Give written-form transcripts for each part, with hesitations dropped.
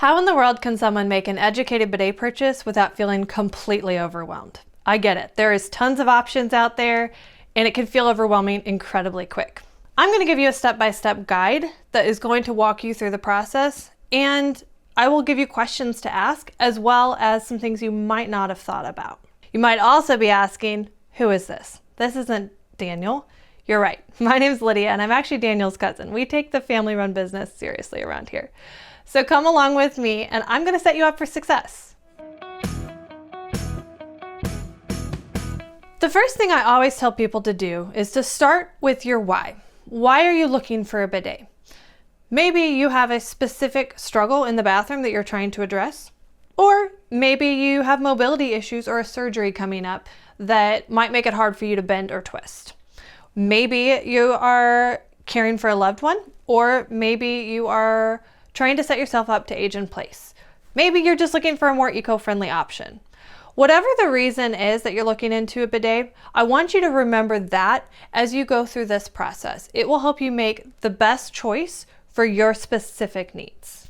How in the world can someone make an educated bidet purchase without feeling completely overwhelmed? I get it. There is tons of options out there and it can feel overwhelming incredibly quick. I'm going to give you a step-by-step guide that is going to walk you through the process, and I will give you questions to ask as well as some things you might not have thought about. You might also be asking, who is this? This isn't Daniel. You're right. My name's Lydia and I'm actually Daniel's cousin. We take the family-run business seriously around here. So come along with me and I'm going to set you up for success. The first thing I always tell people to do is to start with your why. Why are you looking for a bidet? Maybe you have a specific struggle in the bathroom that you're trying to address, or maybe you have mobility issues or a surgery coming up that might make it hard for you to bend or twist. Maybe you are caring for a loved one, or maybe you are trying to set yourself up to age in place. Maybe you're just looking for a more eco-friendly option. Whatever the reason is that you're looking into a bidet, I want you to remember that as you go through this process. It will help you make the best choice for your specific needs.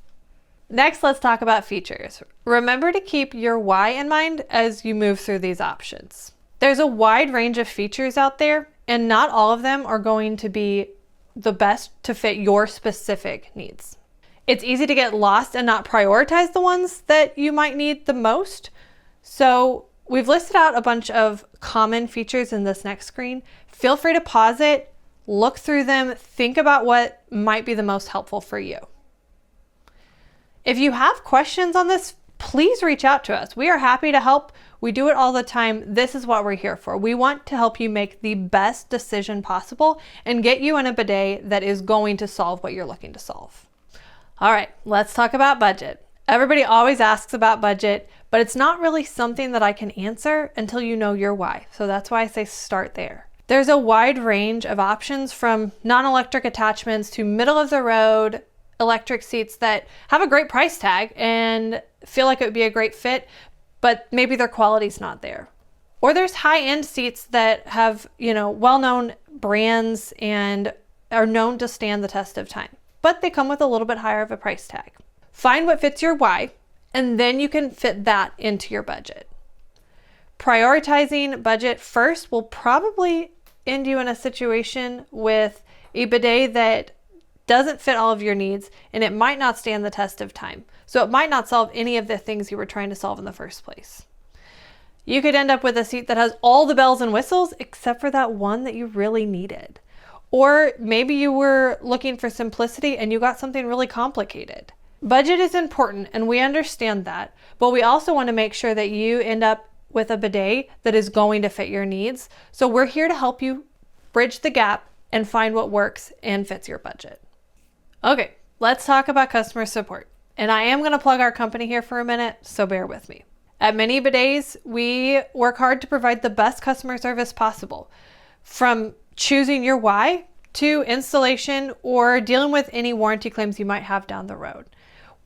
Next, let's talk about features. Remember to keep your why in mind as you move through these options. There's a wide range of features out there, and not all of them are going to be the best to fit your specific needs. It's easy to get lost and not prioritize the ones that you might need the most. So we've listed out a bunch of common features in this next screen. Feel free to pause it, look through them, think about what might be the most helpful for you. If you have questions on this, please reach out to us. We are happy to help. We do it all the time. This is what we're here for. We want to help you make the best decision possible and get you in a bidet that is going to solve what you're looking to solve. All right, let's talk about budget. Everybody always asks about budget, but it's not really something that I can answer until you know your why. So that's why I say start there. There's a wide range of options from non-electric attachments to middle of the road electric seats that have a great price tag and feel like it would be a great fit, but maybe their quality's not there. Or there's high-end seats that have, well-known brands and are known to stand the test of time, but they come with a little bit higher of a price tag. Find what fits your why, and then you can fit that into your budget. Prioritizing budget first will probably end you in a situation with a bidet that doesn't fit all of your needs, and it might not stand the test of time. So it might not solve any of the things you were trying to solve in the first place. You could end up with a seat that has all the bells and whistles except for that one that you really needed. Or maybe you were looking for simplicity and you got something really complicated. Budget is important and we understand that, but we also want to make sure that you end up with a bidet that is going to fit your needs. So we're here to help you bridge the gap and find what works and fits your budget. Okay, let's talk about customer support. And I am going to plug our company here for a minute, so bear with me. At Many Bidets, we work hard to provide the best customer service possible. From choosing your why to installation or dealing with any warranty claims you might have down the road.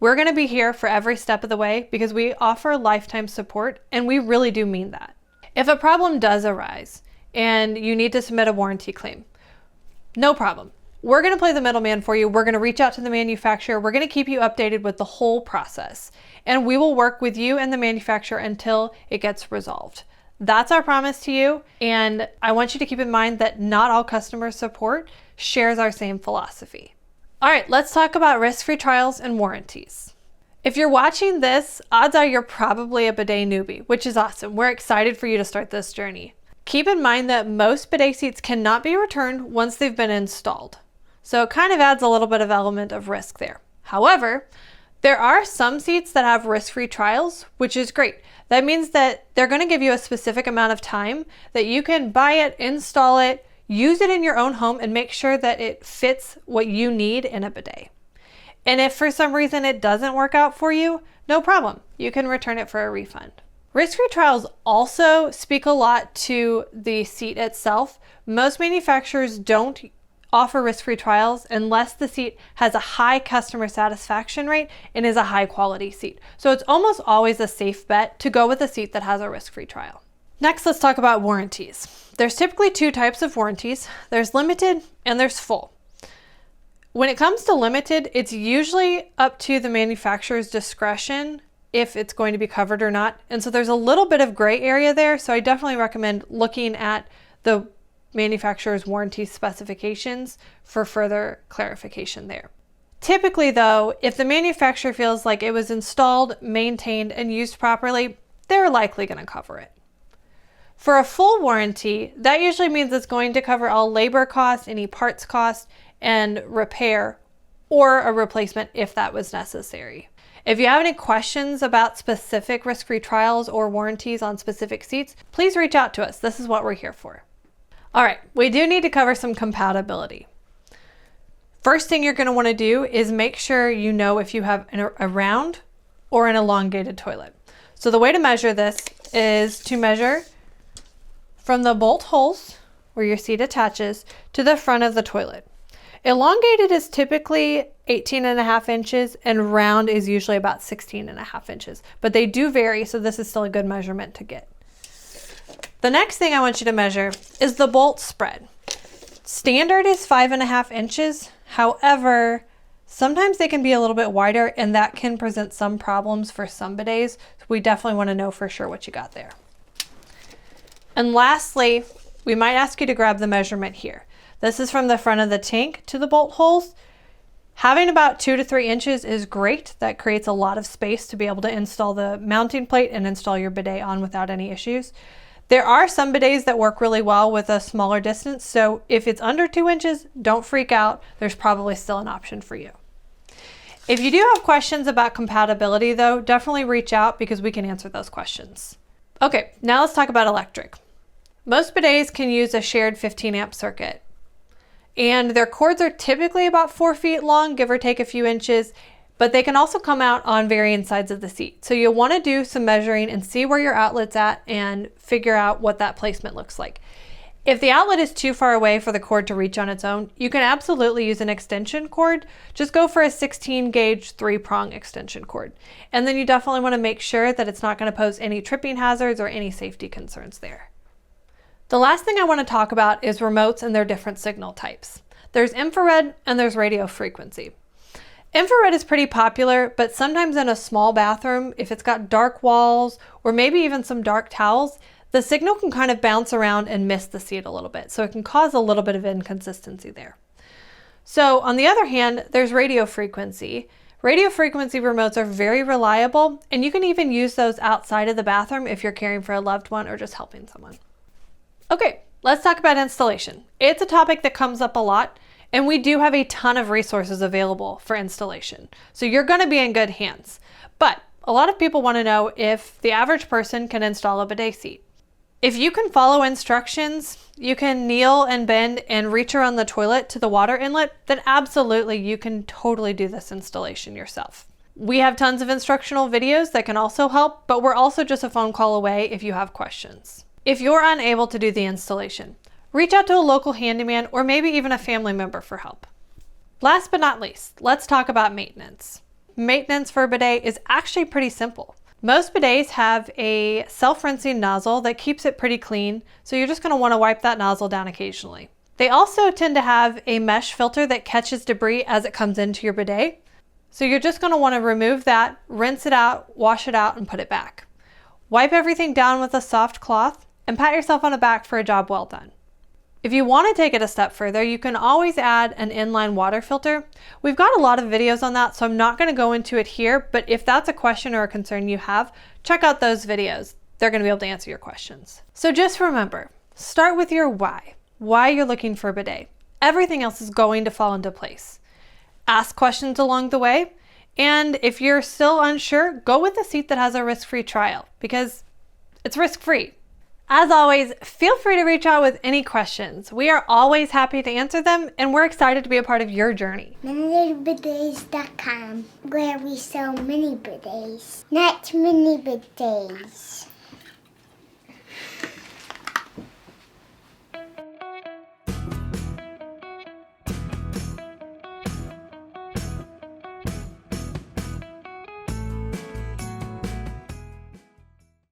We're going to be here for every step of the way because we offer lifetime support and we really do mean that. If a problem does arise and you need to submit a warranty claim, no problem. We're going to play the middleman for you. We're going to reach out to the manufacturer. We're going to keep you updated with the whole process. And we will work with you and the manufacturer until it gets resolved. That's our promise to you. And I want you to keep in mind that not all customer support shares our same philosophy. All right, let's talk about risk-free trials and warranties. If you're watching this, odds are you're probably a bidet newbie, which is awesome. We're excited for you to start this journey. Keep in mind that most bidet seats cannot be returned once they've been installed. So it kind of adds a little bit of element of risk there. However, there are some seats that have risk-free trials, which is great. That means that they're going to give you a specific amount of time that you can buy it, install it, use it in your own home, and make sure that it fits what you need in a bidet. And if for some reason it doesn't work out for you, no problem. You can return it for a refund. Risk-free trials also speak a lot to the seat itself. Most manufacturers don't offer risk-free trials unless the seat has a high customer satisfaction rate and is a high quality seat. So it's almost always a safe bet to go with a seat that has a risk-free trial. Next, let's talk about warranties. There's typically two types of warranties. There's limited and there's full. When it comes to limited, it's usually up to the manufacturer's discretion if it's going to be covered or not. And so there's a little bit of gray area there. So I definitely recommend looking at the manufacturer's warranty specifications for further clarification there. Typically though, if the manufacturer feels like it was installed, maintained, and used properly, they're likely going to cover it. For a full warranty, that usually means it's going to cover all labor costs, any parts costs, and repair or a replacement if that was necessary. If you have any questions about specific risk-free trials or warranties on specific seats, please reach out to us. This is what we're here for. All right, we do need to cover some compatibility. First thing you're going to want to do is make sure you know if you have a round or an elongated toilet. So the way to measure this is to measure from the bolt holes where your seat attaches to the front of the toilet. Elongated is typically 18.5 inches and round is usually about 16.5 inches, but they do vary, so this is still a good measurement to get. The next thing I want you to measure is the bolt spread. Standard is 5.5 inches. However, sometimes they can be a little bit wider and that can present some problems for some bidets. So we definitely want to know for sure what you got there. And lastly, we might ask you to grab the measurement here. This is from the front of the tank to the bolt holes. Having about 2 to 3 inches is great. That creates a lot of space to be able to install the mounting plate and install your bidet on without any issues. There are some bidets that work really well with a smaller distance, so if it's under 2 inches, don't freak out. There's probably still an option for you. If you do have questions about compatibility though, definitely reach out because we can answer those questions. Okay, now let's talk about electric. Most bidets can use a shared 15 amp circuit, and their cords are typically about 4 feet long, give or take a few inches, but they can also come out on varying sides of the seat. So you'll want to do some measuring and see where your outlet's at and figure out what that placement looks like. If the outlet is too far away for the cord to reach on its own, you can absolutely use an extension cord. Just go for a 16 gauge 3-prong extension cord. And then you definitely want to make sure that it's not going to pose any tripping hazards or any safety concerns there. The last thing I want to talk about is remotes and their different signal types. There's infrared and there's radio frequency. Infrared is pretty popular, but sometimes in a small bathroom, if it's got dark walls or maybe even some dark towels, the signal can kind of bounce around and miss the seat a little bit. So it can cause a little bit of inconsistency there. So on the other hand, there's radio frequency. Radio frequency remotes are very reliable, and you can even use those outside of the bathroom if you're caring for a loved one or just helping someone. Okay, let's talk about installation. It's a topic that comes up a lot, and we do have a ton of resources available for installation. So you're going to be in good hands. But a lot of people want to know if the average person can install a bidet seat. If you can follow instructions, you can kneel and bend and reach around the toilet to the water inlet, then absolutely you can totally do this installation yourself. We have tons of instructional videos that can also help, but we're also just a phone call away if you have questions. If you're unable to do the installation, reach out to a local handyman or maybe even a family member for help. Last but not least, let's talk about maintenance. Maintenance for a bidet is actually pretty simple. Most bidets have a self-rinsing nozzle that keeps it pretty clean, so you're just going to want to wipe that nozzle down occasionally. They also tend to have a mesh filter that catches debris as it comes into your bidet, so you're just going to want to remove that, rinse it out, wash it out, and put it back. Wipe everything down with a soft cloth and pat yourself on the back for a job well done. If you want to take it a step further, you can always add an inline water filter. We've got a lot of videos on that, so I'm not going to go into it here, but if that's a question or a concern you have, check out those videos. They're going to be able to answer your questions. So just remember, start with your why you're looking for a bidet. Everything else is going to fall into place. Ask questions along the way, and if you're still unsure, go with a seat that has a risk-free trial because it's risk-free. As always, feel free to reach out with any questions. We are always happy to answer them, and we're excited to be a part of your journey. ManyBidets.com, where we sell mini bidets, not mini bidets.